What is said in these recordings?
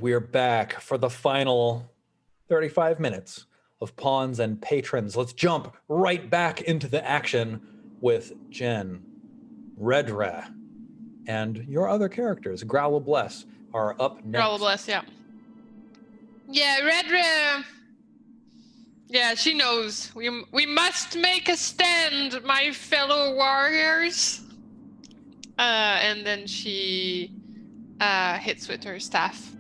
we're back for the final 35 minutes of Pawns and Patrons. Let's jump right back into the action with Jen, Redra, and your other characters. Growl Bless are up next. Growl Bless, yeah. Yeah, Redra. Yeah, she knows. We must make a stand, my fellow warriors. And then she hits with her staff.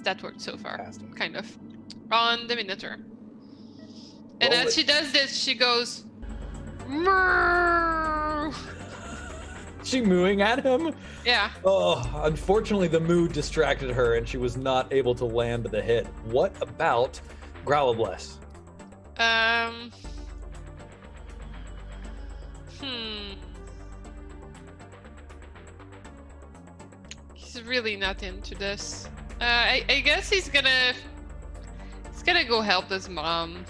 That worked so far, Fantastic. kind of, on the Minotaur. And as she does this, she goes, "Moo!" She mooing at him? Yeah. Oh, unfortunately the moo distracted her and she was not able to land the hit. What about Growl Bless? He's really not into this. I guess he's gonna go help his mom.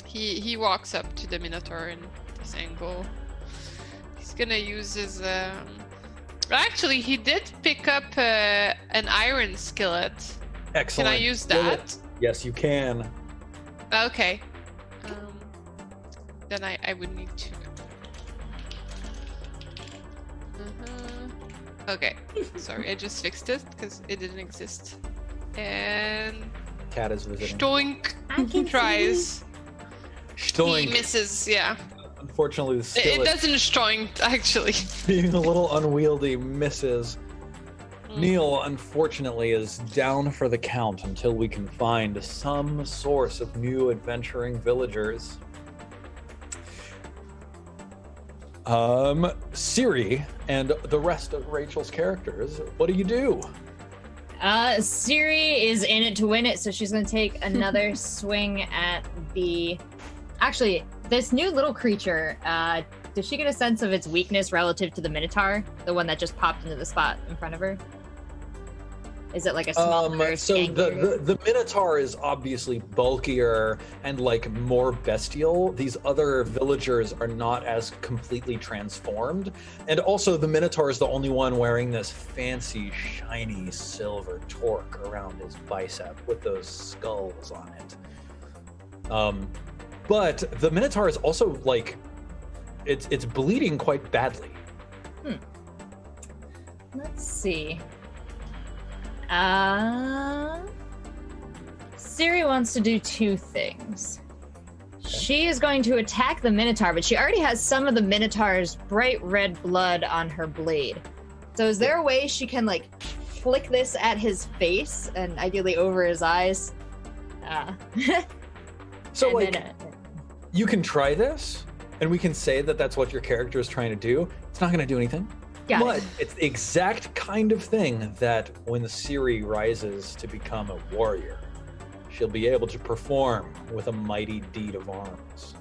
He walks up to the Minotaur in this angle. He's gonna use his actually he did pick up an iron skillet. Excellent. Can I use that? Yes, you can. Okay. Then I would need to. Okay. Sorry, I just fixed it because it didn't exist. And Cat is visiting. Stoink. He tries. Stoink. He misses, yeah. Unfortunately, the skillet, It doesn't stoink, actually. being a little unwieldy, misses. Neal, unfortunately, is down for the count until we can find some source of new adventuring villagers. Siri and the rest of Rachel's characters, what do you do? Siri is in it to win it, so she's gonna take another swing at the... Actually, this new little creature, does she get a sense of its weakness relative to the Minotaur? The one that just popped into the spot in front of her? Is it like a smaller, so the Minotaur is obviously bulkier and like more bestial. These other villagers are not as completely transformed. And also the Minotaur is the only one wearing this fancy, shiny silver torque around his bicep with those skulls on it. But the Minotaur is also like, it's bleeding quite badly. Let's see. Siri wants to do two things. She is going to attack the Minotaur, but she already has some of the Minotaur's bright red blood on her blade. So is there a way she can like flick this at his face and ideally over his eyes? So like, you can try this and we can say that that's what your character is trying to do. It's not going to do anything. Yeah. But it's the exact kind of thing that when Siri rises to become a warrior, she'll be able to perform with a mighty deed of arms.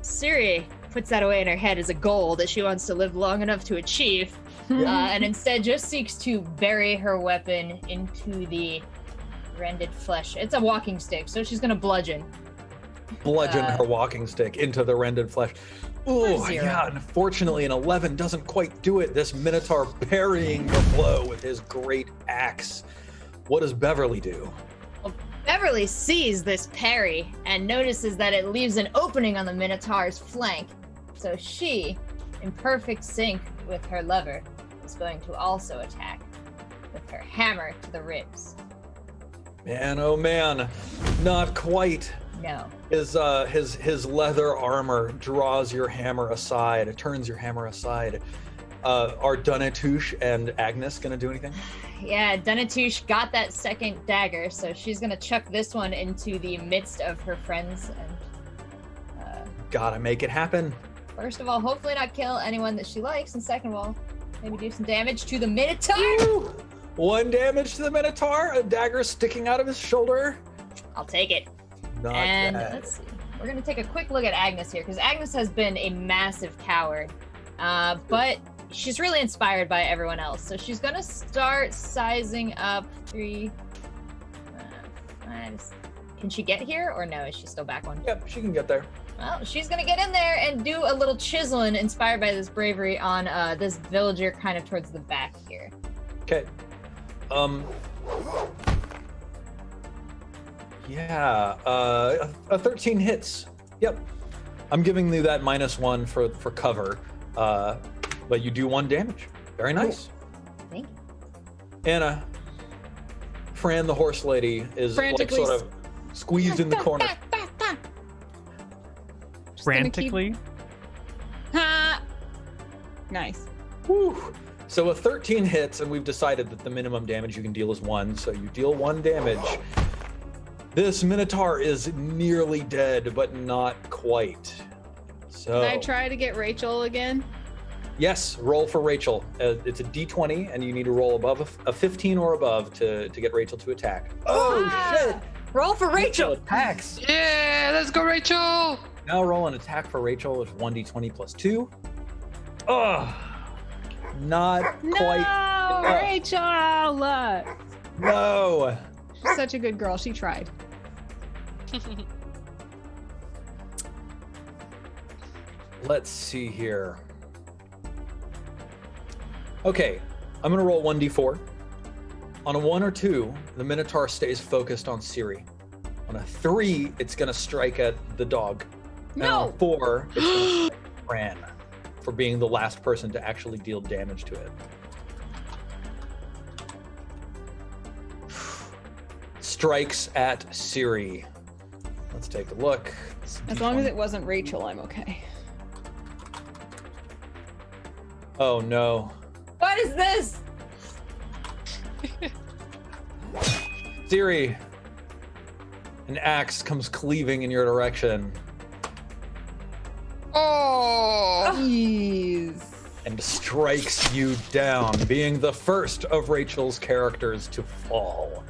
Siri puts that away in her head as a goal that she wants to live long enough to achieve, and instead just seeks to bury her weapon into the rended flesh. It's a walking stick, so she's gonna bludgeon Her walking stick into the rended flesh. Oh, yeah, unfortunately an 11 doesn't quite do it. This Minotaur parrying the blow with his great axe. What does Beverly do? Well, Beverly sees this parry and notices that it leaves an opening on the Minotaur's flank. So she, in perfect sync with her lover, is going to also attack with her hammer to the ribs. Man, oh man, not quite. No. His leather armor draws your hammer aside, turns your hammer aside. Are Donatouche and Agnes gonna do anything? Yeah, Donatouche got that second dagger, so she's gonna chuck this one into the midst of her friends and gotta make it happen. First of all, hopefully not kill anyone that she likes, and second of all, maybe do some damage to the Minotaur. Ooh, 1 damage to the Minotaur, a dagger sticking out of his shoulder. I'll take it. Not and bad. let's see. We're gonna take a quick look at Agnes here, because Agnes has been a massive coward, but she's really inspired by everyone else. So she's gonna start sizing up 3, 5. Can she get here, or no? Is she still back one? Yep, she can get there. Well, she's gonna get in there and do a little chiseling inspired by this bravery on this villager kind of towards the back here. Okay. Yeah, a 13 hits. Yep. I'm giving you that -1 for cover, but you do 1 damage. Very nice. Thank you. Anna, Fran the horse lady is like Frantically sort of squeezed in the corner. Frantically? Ha! Nice. Whew. So a 13 hits, and we've decided that the minimum damage you can deal is 1, so you deal 1 damage. This Minotaur is nearly dead, but not quite. So Can I try to get Rachel again? yes, roll for Rachel. It's a d20, and you need to roll above a 15 or above to get Rachel to attack. Oh shit! Roll for Rachel. Attacks. Yeah, let's go, Rachel. Now roll an attack for Rachel with 1d20 plus 2. Oh, not quite. No, Rachel! No. She's such a good girl. She tried. Let's see here. Okay, I'm gonna roll 1d4. On a 1 or 2, the Minotaur stays focused on Siri. On a 3, it's gonna strike at the dog. And on No! a 4, it's gonna strike at Fran for being the last person to actually deal damage to it. Strikes at Siri. Let's take a look. As long as it wasn't Rachel, I'm okay. Oh no. What is this? Siri, an axe comes cleaving in your direction Oh. Jeez. and strikes you down, being the first of Rachel's characters to fall.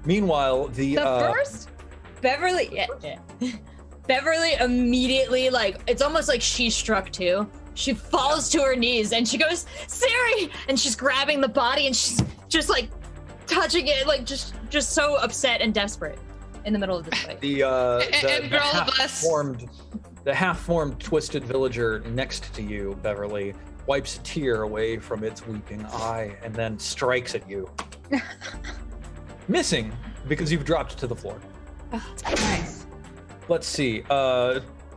Meanwhile, the first? Beverly. Yeah. Beverly immediately, like, it's almost like she's struck too. She falls to her knees and she goes, Siri! And she's grabbing the body and she's just like touching it, like just so upset and desperate in the middle of this fight. And Growl bless. The half-formed twisted villager next to you, Beverly, wipes a tear away from its weeping eye and then strikes at you. Missing because you've dropped to the floor. Nice. Let's see.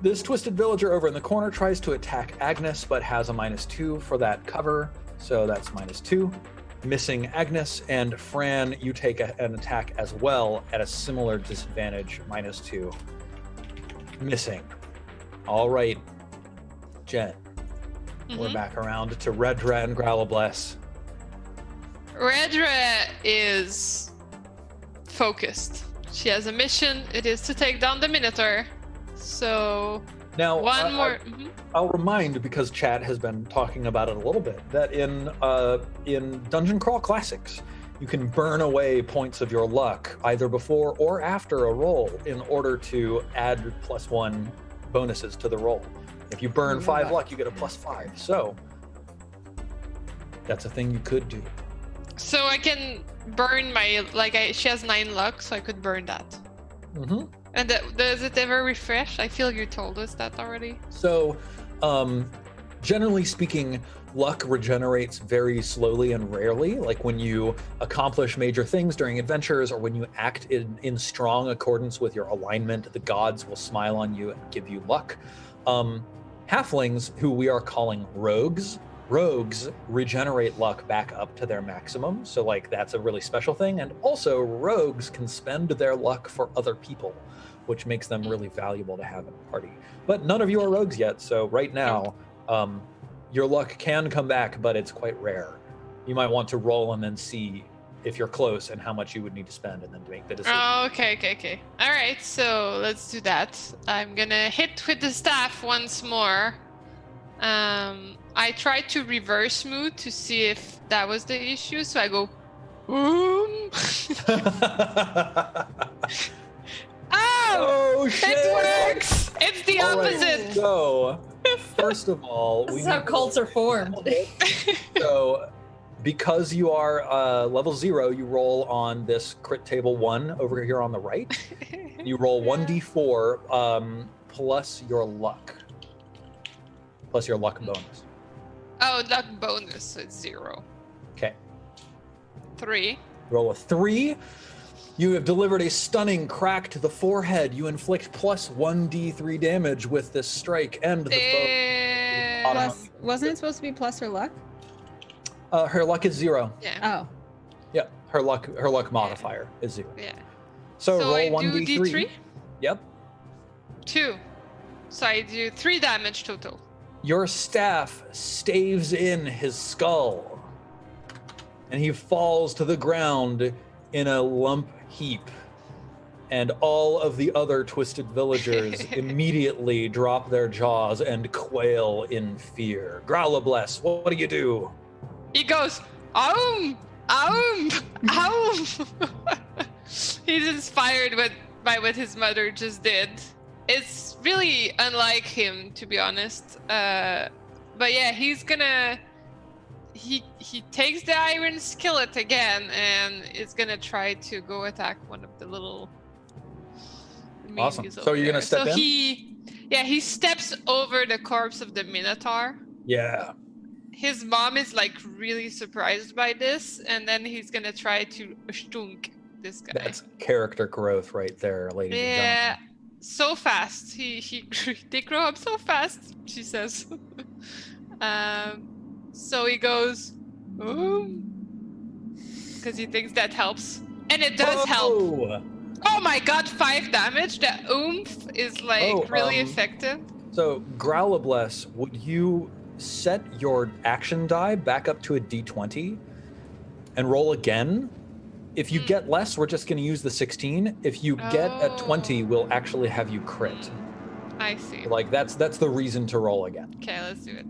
This twisted villager over in the corner tries to attack Agnes, but has a -2 for that cover, so that's -2. Missing Agnes, and Fran, you take an attack as well at a similar disadvantage, -2. Missing. All right, Jen. We're back around to Redra and Growlbless. Redra is focused. She has a mission. It is to take down the Minotaur. So Now, one more. I'll remind, because chat has been talking about it a little bit, that in Dungeon Crawl Classics, you can burn away points of your luck either before or after a roll in order to add +1 bonuses to the roll. If you burn 5 luck, you get a +5. So that's a thing you could do. So I can burn my she has 9 luck, so I could burn that. Mm-hmm. And does it ever refresh? I feel you told us that already. So, generally speaking, luck regenerates very slowly and rarely. Like when you accomplish major things during adventures, or when you act in strong accordance with your alignment, the gods will smile on you and give you luck. Halflings, who we are calling rogues regenerate luck back up to their maximum. So like that's a really special thing. And also rogues can spend their luck for other people, which makes them really valuable to have in a party. But none of you are rogues yet. So right now, your luck can come back, but it's quite rare. You might want to roll and then see if you're close and how much you would need to spend, and then to make the decision. Oh, okay. All right, so let's do that. I'm gonna hit with the staff once more. I tried to reverse mood to see if that was the issue, so I go, boom. Oh shit! It works! It's the All right, opposite! so, first of all, This is how cults are formed. So, because you are level 0, you roll on this crit table 1 over here on the right. You roll 1d4 plus your luck. Plus your luck bonus. Oh, luck bonus, so it's 0. Okay. 3. Roll a 3. You have delivered a stunning crack to the forehead. You inflict plus 1d3 damage with this strike, and the foe. Plus, wasn't it supposed to be plus her luck? Her luck is 0. Yeah. Oh. Yep, her luck modifier is 0. Yeah. So roll I 1d3. do D3? Yep. 2. So I do 3 damage total. Your staff staves in his skull, and he falls to the ground in a lump heap. And all of the other twisted villagers immediately drop their jaws and quail in fear. Growlabless, what do you do? He goes, Aum! Aum! Aum! He's inspired by what his mother just did. It's really unlike him, to be honest. But yeah, he's gonna... He takes the iron skillet again and is gonna try to go attack one of the little... Awesome. So you're gonna step in? He steps over the corpse of the Minotaur. Yeah. His mom is like really surprised by this, and then he's gonna try to stunk this guy. That's character growth right there, ladies and Yeah, gentlemen. so fast. They grow up so fast, she says. So he goes, because he thinks that helps, and it does help. Oh my god, 5 damage. The oomph is like really effective. So Growlabless, would you set your action die back up to a d20 and roll again? If you get less, we're just going to use the 16. If you get a 20, we'll actually have you crit. I see. Like that's the reason to roll again. Okay, let's do it.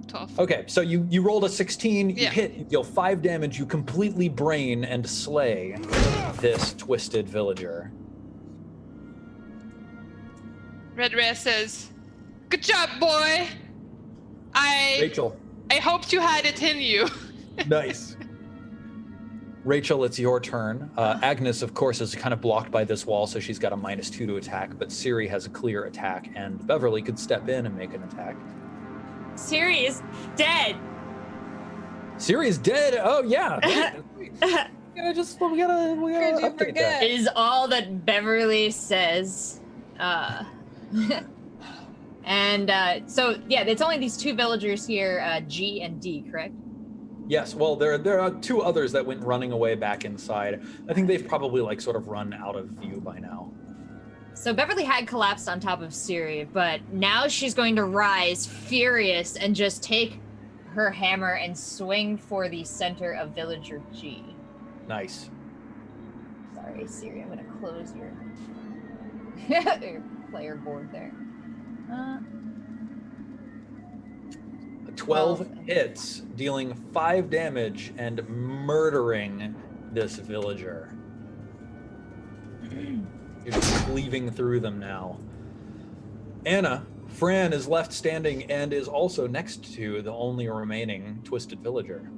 12. Okay, so you rolled a 16, you Yeah. hit, you deal 5 damage, you completely brain and slay this twisted villager. Redress says, "Good job, boy. Rachel. I hoped you had it in you." Nice. Rachel, it's your turn. Agnes, of course, is kind of blocked by this wall, so she's got a -2 to attack, but Ciri has a clear attack, and Beverly could step in and make an attack. Ciri is dead. Ciri is dead. Oh, yeah. we gotta Could you update forget? that. Is all that Beverly says. So yeah, it's only these 2 villagers here, G and D, correct? Yes, well, there are 2 others that went running away back inside. I think they've probably like sort of run out of view by now. So Beverly had collapsed on top of Ciri, but now she's going to rise furious and just take her hammer and swing for the center of villager G. Nice. Sorry, Ciri, I'm gonna close your, your player board there. 12 hits, dealing 5 damage and murdering this villager. You're just cleaving through them now. Anna, Fran is left standing and is also next to the only remaining twisted villager.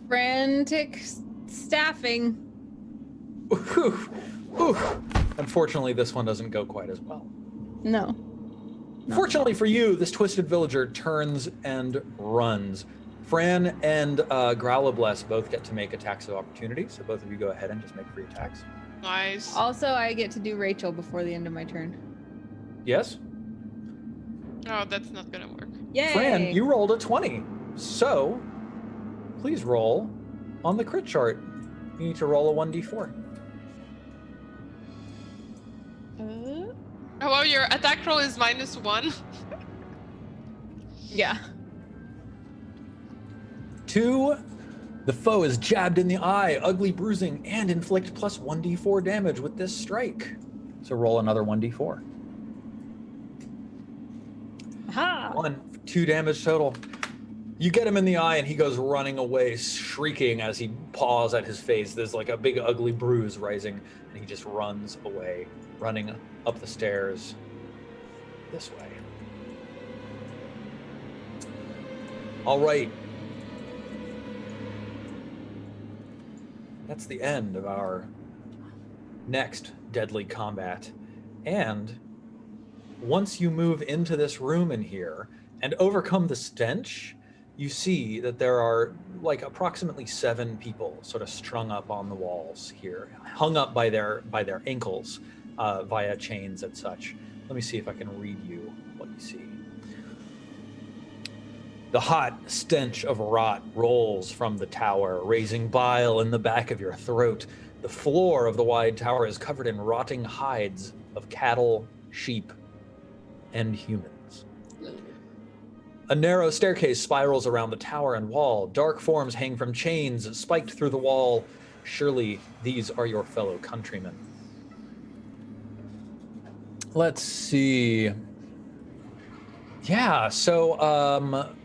Frantic staffing. Oof, oof. Unfortunately, this one doesn't go quite as well. No. Fortunately for you, this twisted villager turns and runs. Fran and Growlabless both get to make attacks of opportunity, so both of you go ahead and just make free attacks. Nice. Also, I get to do Rachel before the end of my turn. Yes? Oh, that's not gonna work. Yay! Fran, you rolled a 20, so please roll on the crit chart. You need to roll a 1d4. Oh, well, your attack roll is -1. Yeah. 2, the foe is jabbed in the eye, ugly bruising, and inflict plus 1d4 damage with this strike. So roll another 1d4. Ha! 2 damage total. You get him in the eye and he goes running away, shrieking as he paws at his face. There's like a big ugly bruise rising, and he just runs away, running up the stairs this way. All right. That's the end of our next deadly combat. And once you move into this room in here and overcome the stench, you see that there are like approximately 7 people sort of strung up on the walls here, hung up by their ankles via chains and such. Let me see if I can read you what you see. The hot stench of rot rolls from the tower, raising bile in the back of your throat. The floor of the wide tower is covered in rotting hides of cattle, sheep, and humans. A narrow staircase spirals around the tower and wall. Dark forms hang from chains spiked through the wall. Surely these are your fellow countrymen. Let's see. Yeah, so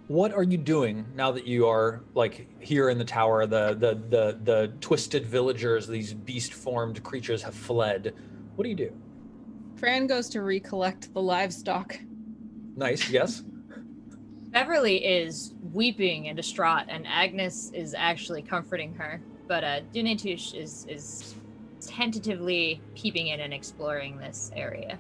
what are you doing now that you are like here in the tower? The twisted villagers, these beast-formed creatures have fled. What do you do? Fran goes to recollect the livestock. Nice, yes. Beverly is weeping and distraught, and Agnes is actually comforting her. But Dunitush is tentatively peeping in and exploring this area.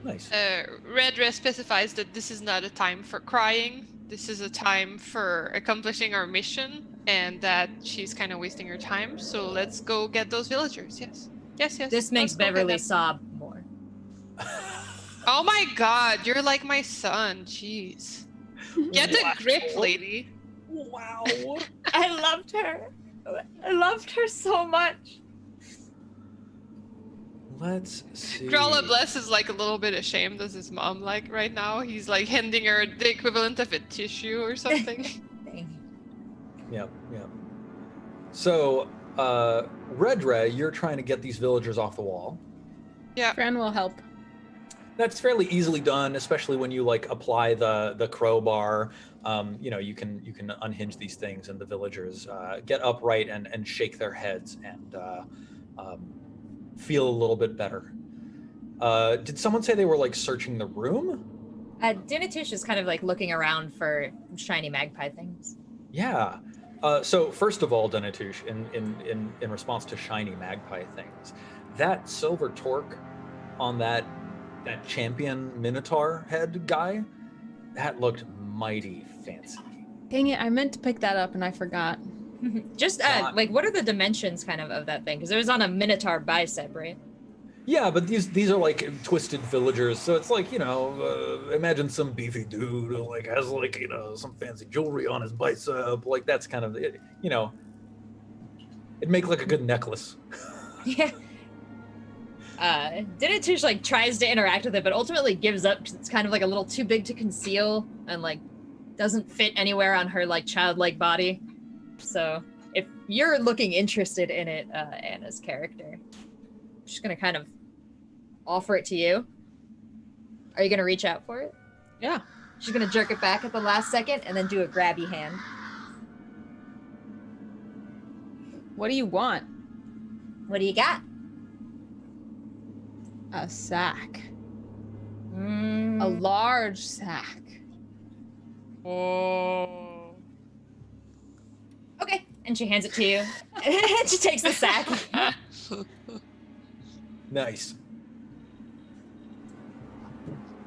Nice. Redra specifies that this is not a time for crying. This is a time for accomplishing our mission, and that she's kind of wasting her time. So let's go get those villagers. Yes. Yes, yes. This makes Let's go get Beverly them. sob more. Oh my god, you're like my son. Jeez. Get a grip, lady. Wow. I loved her. I loved her so much. Let's see. Gralla Bless is like a little bit ashamed as his mom like right now. He's like handing her the equivalent of a tissue or something. Yep. So, Redra, you're trying to get these villagers off the wall. Yeah. Fran will help. That's fairly easily done, especially when you like apply the crowbar. You can unhinge these things, and the villagers get upright and shake their heads and feel a little bit better. Did someone say they were like searching the room? Dunitush is kind of like looking around for shiny magpie things. Yeah. So first of all, Dunitush, in response to shiny magpie things, that silver torque on that champion minotaur head guy, that looked mighty fancy. Dang it, I meant to pick that up and I forgot. Just like, what are the dimensions kind of that thing? Because it was on a minotaur bicep, right? Yeah, but these are like twisted villagers, so it's like, imagine some beefy dude who like has like, some fancy jewelry on his bicep, like that's kind of it, it'd make like a good necklace. Yeah. Dunitush like tries to interact with it, but ultimately gives up because it's kind of like a little too big to conceal and like doesn't fit anywhere on her like childlike body. So if you're looking interested in it, Anna's character, she's gonna kind of offer it to you. Are you gonna reach out for it? Yeah. She's gonna jerk it back at the last second and then do a grabby hand. What do you want? What do you got? A sack. A Mm, large sack. Oh. okay. And she hands it to you. And she takes the sack. Nice.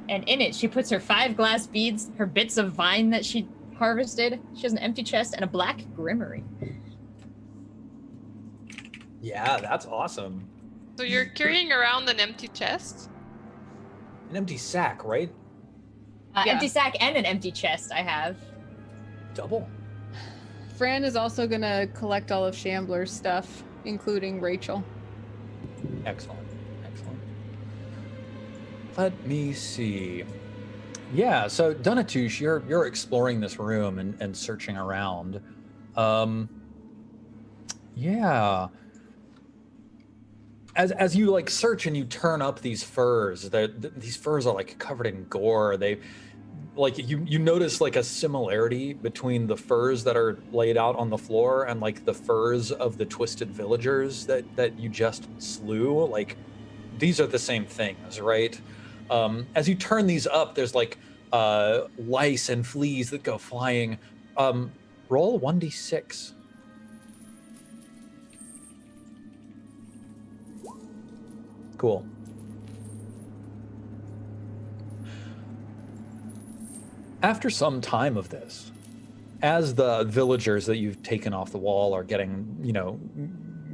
And in it, she puts her 5 glass beads, her bits of vine that she harvested. She has an empty chest and a black grimory. Yeah, that's awesome. So you're carrying around an empty chest? An empty sack, right? Yeah. Empty sack and an empty chest I have. Double. Fran is also gonna collect all of Shambler's stuff, including Rachel. Excellent. Let me see. Yeah, so Dunitush, you're exploring this room and searching around. Yeah. As you like search and you turn up these furs, these furs are like covered in gore. They like you notice like a similarity between the furs that are laid out on the floor and like the furs of the twisted villagers that you just slew. Like these are the same things, right? As you turn these up, there's like lice and fleas that go flying. Roll 1d6. Cool. After some time of this, as the villagers that you've taken off the wall are getting,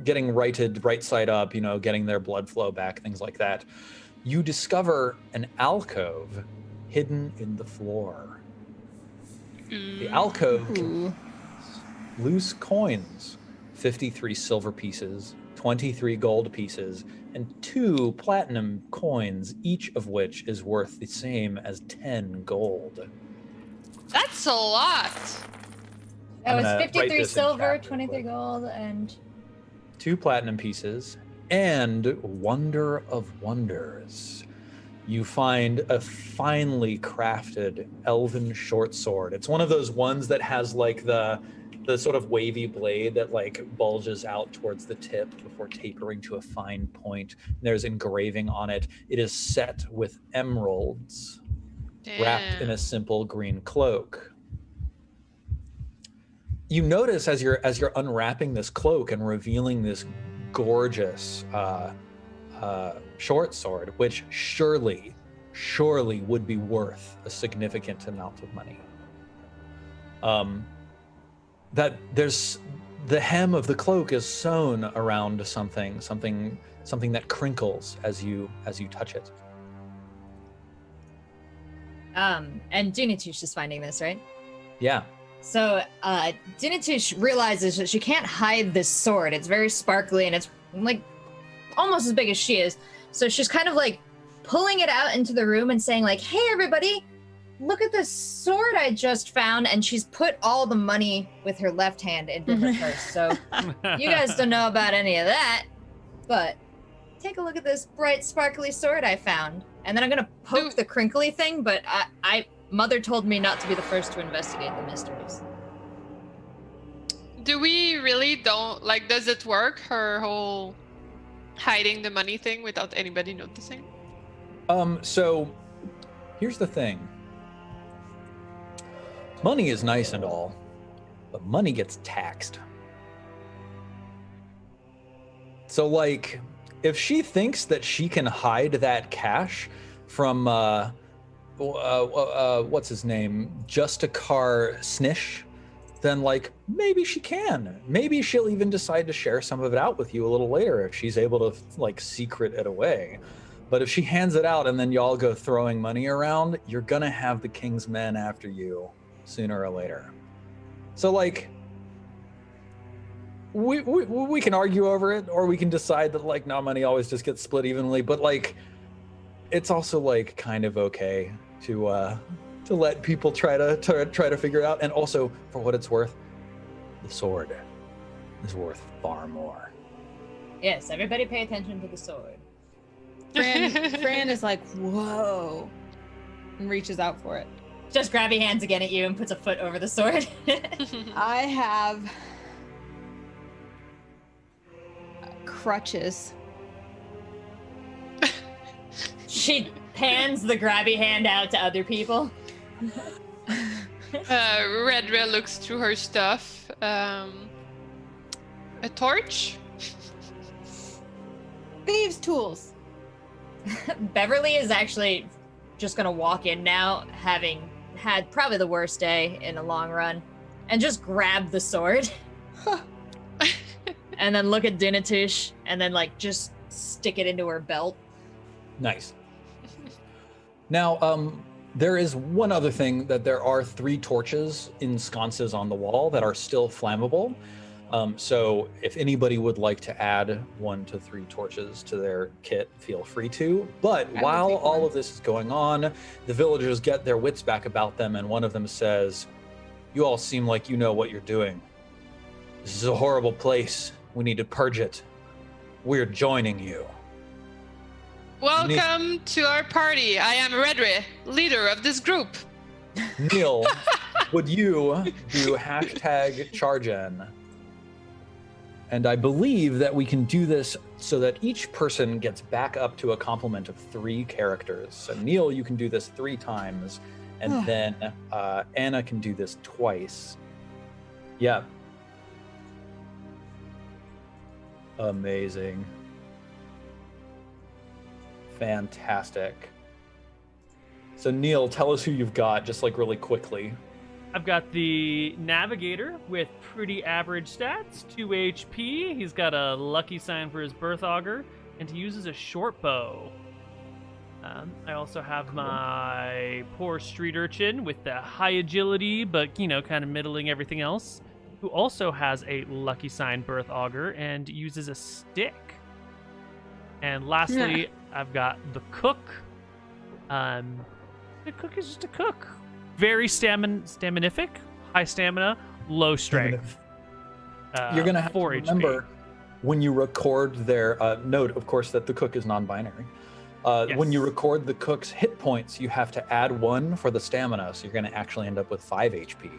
getting righted, right side up, getting their blood flow back, things like that, you discover an alcove hidden in the floor. The alcove contains loose coins, 53 silver pieces, 23 gold pieces, and 2 platinum coins, each of which is worth the same as 10 gold. That's a lot. That I'm was gonna write 53 this in silver, chat real 23 quick. gold, and 2 platinum pieces, and wonder of wonders. You find a finely crafted elven short sword. It's one of those ones that has like the sort of wavy blade that like bulges out towards the tip before tapering to a fine point. There's engraving on it. It is set with emeralds, wrapped in a simple green cloak. You notice as you're unwrapping this cloak and revealing this gorgeous short sword, which surely would be worth a significant amount of money. That there's the hem of the cloak is sewn around something that crinkles as you touch it. and Dunitush is finding this, right? Yeah. So Dunitush realizes that she can't hide this sword. It's very sparkly and it's like almost as big as she is. So she's kind of like pulling it out into the room and saying like, "Hey everybody, look at this sword I just found." And she's put all the money with her left hand into her purse. So you guys don't know about any of that, but take a look at this bright sparkly sword I found. And then I'm gonna poke the crinkly thing, but I Mother told me not to be the first to investigate the mysteries. Do we really does it work, her whole hiding the money thing without anybody noticing? So here's the thing. Money is nice and all, but money gets taxed. So like, if she thinks that she can hide that cash from what's his name, Justicar Snish, then like maybe she can. Maybe she'll even decide to share some of it out with you a little later if she's able to like secret it away. But if she hands it out and then y'all go throwing money around, you're gonna have the king's men after you sooner or later. So like, we can argue over it, or we can decide that like, no, money always just gets split evenly. But like, it's also like kind of okay to let people try to figure it out. And also, for what it's worth, the sword is worth far more. Yes, everybody pay attention to the sword. Fran is like, whoa, and reaches out for it. Just grabby hands again at you and puts a foot over the sword. I have crutches. She pans the grabby hand out to other people. Redra looks through her stuff. A torch? Thieves' tools. Beverly is actually just gonna walk in now, having had probably the worst day in a long run, and just grab the sword. And then look at Dunitush, and then like just stick it into her belt. Nice. Now, there is one other thing, that there are 3 torches in sconces on the wall that are still flammable. So if anybody would like to add 1 to 3 torches to their kit, feel free to. But while all of this is going on, the villagers get their wits back about them, and one of them says, "You all seem like you know what you're doing. This is a horrible place. We need to purge it. We're joining you." Welcome to our party. I am Redra, leader of this group. Neal, would you do #ChargeN? And I believe that we can do this so that each person gets back up to a complement of 3 characters. So Neal, you can do this 3 times, and then Anna can do this twice. Yeah. Amazing. Fantastic. So Neal, tell us who you've got, just like really quickly. I've got the Navigator with pretty average stats, 2 HP. He's got a lucky sign for his birth augur, and he uses a short bow. I also have my poor street urchin with the high agility, but, you know, kind of middling everything else, who also has a lucky sign birth augur and uses a stick. And lastly, I've got the cook. The cook is just a cook. Very staminific, high stamina, low strength. You're going to have to 4 remember HP. when you record their note, of course, that the cook is non-binary. Yes. When you record the cook's hit points, you have to add 1 for the stamina, so you're going to actually end up with 5 HP.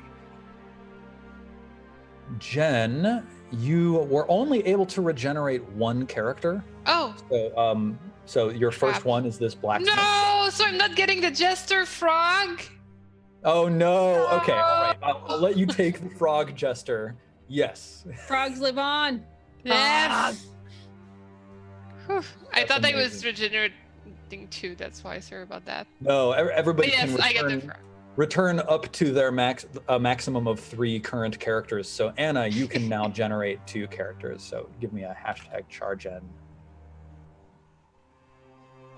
Jen, you were only able to regenerate 1 character. Oh. So your first Crap. one is this blacksmith. No, so I'm not getting the jester frog. Oh no. Okay, all right. I'll let you take the frog jester. Yes. Frogs live on. Yes. Whew. I That's thought I was amazing. regenerating too. That's why. Sorry about that. No, everybody But yes, can I get the return, frog. return up to their maximum of 3 current characters. So Anna, you can now generate 2 characters. So give me a hashtag charge in.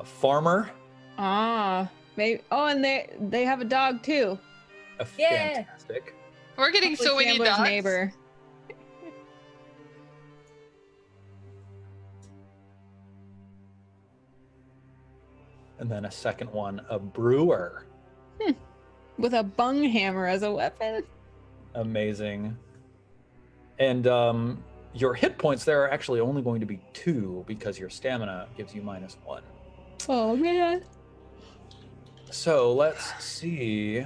A farmer. Ah, maybe. Oh, and they have a dog too. Yeah. Fantastic. We're getting so many Gambler's dogs. neighbor. And then a second one, a brewer. With a bung hammer as a weapon. Amazing. And your hit points there are actually only going to be 2 because your stamina gives you -1. Oh man. So let's see.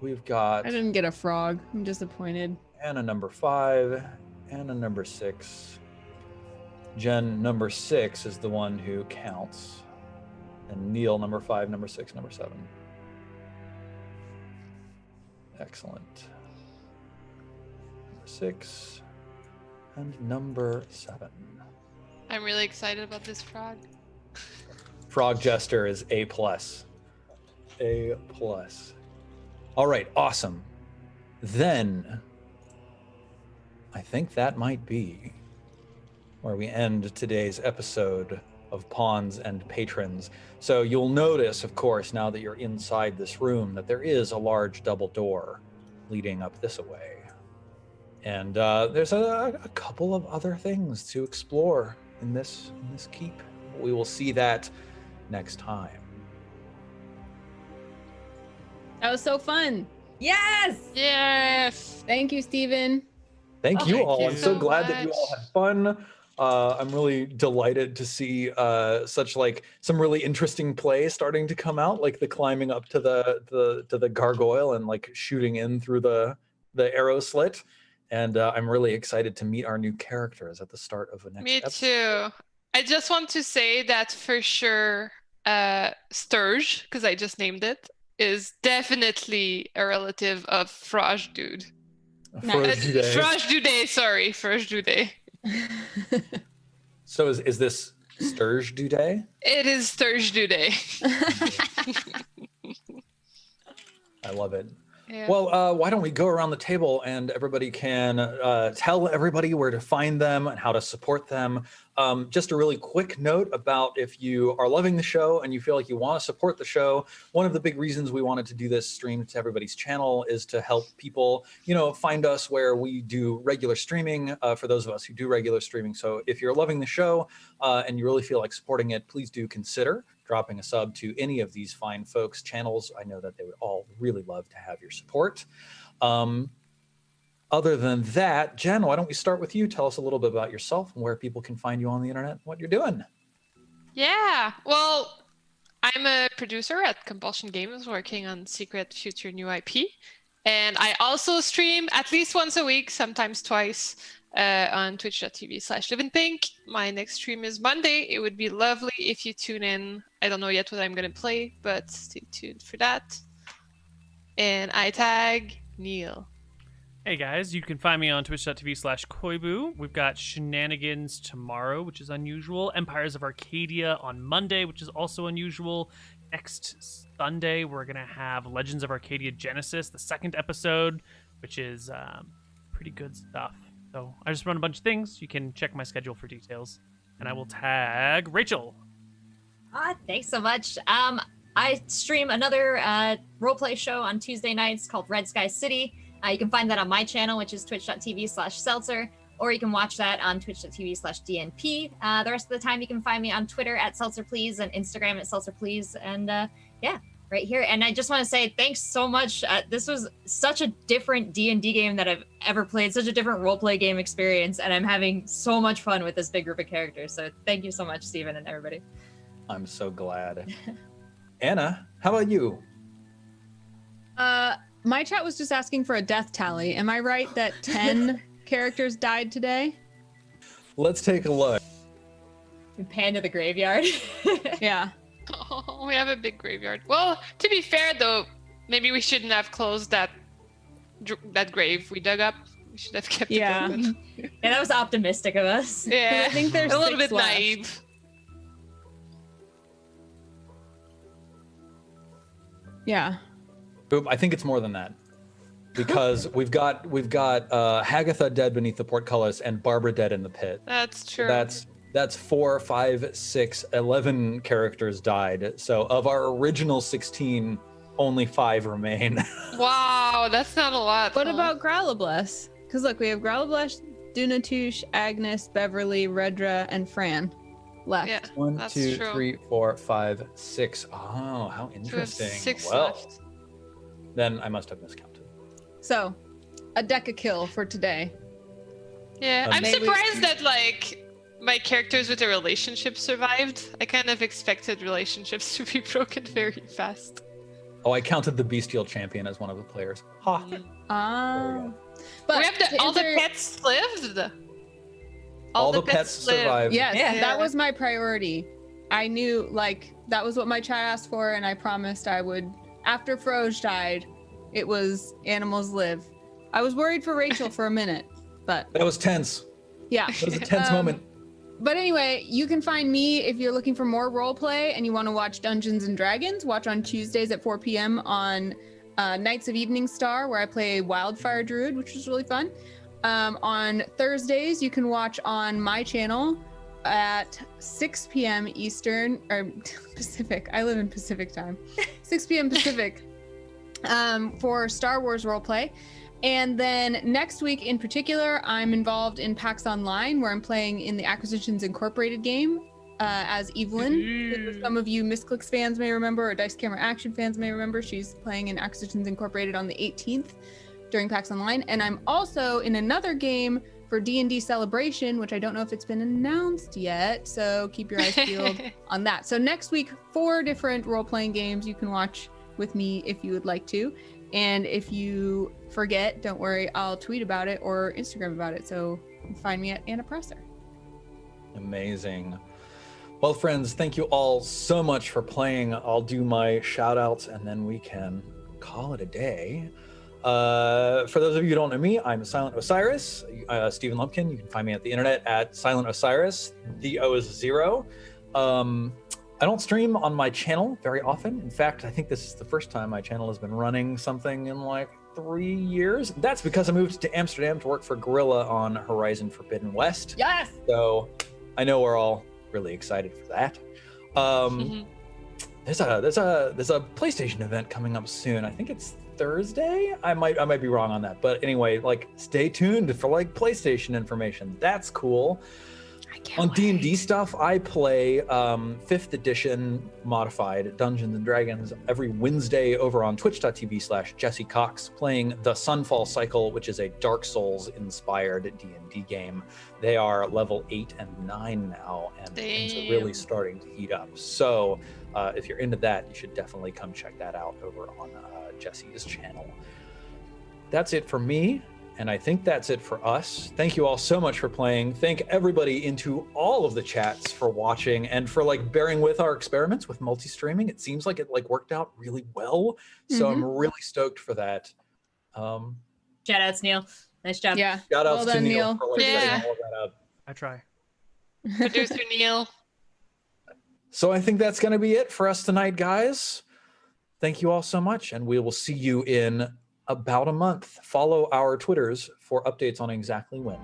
We've got I didn't get a frog. I'm disappointed. Anna number 5, Anna number 6. Jen number 6 is the one who counts. And Neal number 5, number 6, number 7. Excellent. Number 6 and number 7. I'm really excited about this frog. Frog Jester is A+. A+. All right, awesome. Then I think that might be where we end today's episode of Pawns and Patrons. So you'll notice, of course, now that you're inside this room, that there is a large double door leading up this way. And there's a couple of other things to explore in this keep. We will see that next time. That was so fun. Yes! Yes. Thank you, Steven. Thank you Thank all. you I'm so so glad that you all much. had fun. I'm really delighted to see such like some really interesting play starting to come out, like the climbing up to the gargoyle and like shooting in through the arrow slit. And I'm really excited to meet our new characters at the start of the next Me episode. too. I just want to say that for sure, Sturge, because I just named it, is definitely a relative of Frage Dude. First day. Frage Dude, sorry, Frage Dude. So is this Sturge Duday? It is Sturge Dude. I love it. Yeah. Well, why don't we go around the table and everybody can tell everybody where to find them and how to support them. Just a really quick note about if you are loving the show and you feel like you want to support the show, one of the big reasons we wanted to do this stream to everybody's channel is to help people, find us where we do regular streaming for those of us who do regular streaming. So if you're loving the show and you really feel like supporting it, please do consider dropping a sub to any of these fine folks' channels. I know that they would all really love to have your support. Other than that, Jen, why don't we start with you? Tell us a little bit about yourself and where people can find you on the internet and what you're doing. Yeah, well, I'm a producer at Compulsion Games working on Secret Future New IP. And I also stream at least once a week, sometimes twice, on twitch.tv/liveinpink. My next stream is Monday. It would be lovely if you tune in. I don't know yet what I'm going to play, but stay tuned for that. And I tag Neal. Hey guys, you can find me on twitch.tv/Koibu. We've got Shenanigans tomorrow, which is unusual. Empires of Arcadia on Monday, which is also unusual. next Sunday, we're going to have Legends of Arcadia Genesis, the second episode, which is pretty good stuff. So I just run a bunch of things. You can check my schedule for details. And I will tag Rachel. Thanks so much. I stream another roleplay show on Tuesday nights called Red Sky City. You can find that on my channel, which is twitch.tv/seltzer, or you can watch that on twitch.tv/DNP. The rest of the time, you can find me on Twitter at SeltzerPlease and Instagram at SeltzerPlease. And yeah, right here. And I just want to say thanks so much. This was such a different D&D game that I've ever played, such a different roleplay game experience, and I'm having so much fun with this big group of characters. So thank you so much, Steven and everybody. I'm so glad. Anna, how about you? My chat was just asking for a death tally. Am I right that 10 characters died today? Let's take a look. Pan to the graveyard. Yeah. Oh, we have a big graveyard. Well, to be fair though, maybe we shouldn't have closed that grave we dug up. We should have kept it open. Yeah, that was optimistic of us. Yeah, I think there's a little 6 bit left. naive. Yeah. Oop, I think it's more than that. Because we've got Hagatha dead beneath the portcullis and Barbara dead in the pit. That's true. That's 4, 5, 6, 11 characters died. So of our original 16, only 5 remain. Wow, that's not a lot. What huh? about Growlithe? Because look, we have Growlithe, Dunatush, Agnes, Beverly, Redra, and Fran left. Yeah, 1, that's 2, true. 3, 4, 5, 6. Oh, how So we have interesting. 6 Well, left. then I must have miscounted. So, a deca kill for today. Yeah, I'm Maybe- surprised that like my characters with a relationship survived. I kind of expected relationships to be broken very fast. Oh, I counted the Bestial Champion as one of the players. Ha! Ah. But we have to all the answer- pets lived. All the pets lived. survived. Yes, Yeah. that was my priority. I knew, like, that was what my chat asked for, and I promised I would. After Froge died, it was animals live. I was worried for Rachel for a minute, but That was tense. yeah. That was a tense moment. But anyway, you can find me if you're looking for more roleplay and you want to watch Dungeons and Dragons. Watch on Tuesdays at 4 p.m. on Knights of Evening Star, where I play Wildfire Druid, which is really fun. On Thursdays, you can watch on my channel at 6 p.m. Eastern or Pacific. I live in Pacific time. 6 p.m. Pacific for Star Wars roleplay. And then next week in particular, I'm involved in PAX Online, where I'm playing in the Acquisitions Incorporated game as Evelyn. Some of you Misclicks fans may remember, or Dice Camera Action fans may remember. She's playing in Acquisitions Incorporated on the 18th during PAX Online. And I'm also in another game for D&D Celebration, which I don't know if it's been announced yet. So keep your eyes peeled on that. So next week, 4 different role-playing games you can watch with me if you would like to. And if you forget, don't worry, I'll tweet about it or Instagram about it. So you can find me at Anna Presser. Amazing. Well, friends, thank you all so much for playing. I'll do my shout outs and then we can call it a day. For those of you who don't know me, I'm Silent Osiris, Stephen Lumpkin. You can find me at the internet at Silent Osiris. The O is 0. I don't stream on my channel very often. In fact, I think this is the first time my channel has been running something in like 3 years. That's because I moved to Amsterdam to work for Guerrilla on Horizon Forbidden West. Yes. So I know we're all really excited for that. There's a PlayStation event coming up soon. I think it's Thursday. I might be wrong on that, but anyway, like stay tuned for like PlayStation information. That's cool. On D&D stuff, I play 5th edition modified Dungeons and Dragons every Wednesday over on twitch.tv/Jesse Cox, playing the Sunfall Cycle, which is a Dark Souls inspired D&D game. They are level 8 and 9 now, and things are really starting to heat up. So if you're into that, you should definitely come check that out over on Jesse's channel. That's it for me. And I think that's it for us. Thank you all so much for playing. Thank everybody into all of the chats for watching and for like bearing with our experiments with multi-streaming. It seems like it like worked out really well. So I'm really stoked for that. Shout outs, Neal. Nice job. Yeah. Shout outs Well to done, Neal Neal. for like Yeah. setting all of that up. I try. Producer Neal. So I think that's going to be it for us tonight, guys. Thank you all so much, and we will see you in about a month. Follow our Twitters for updates on exactly when.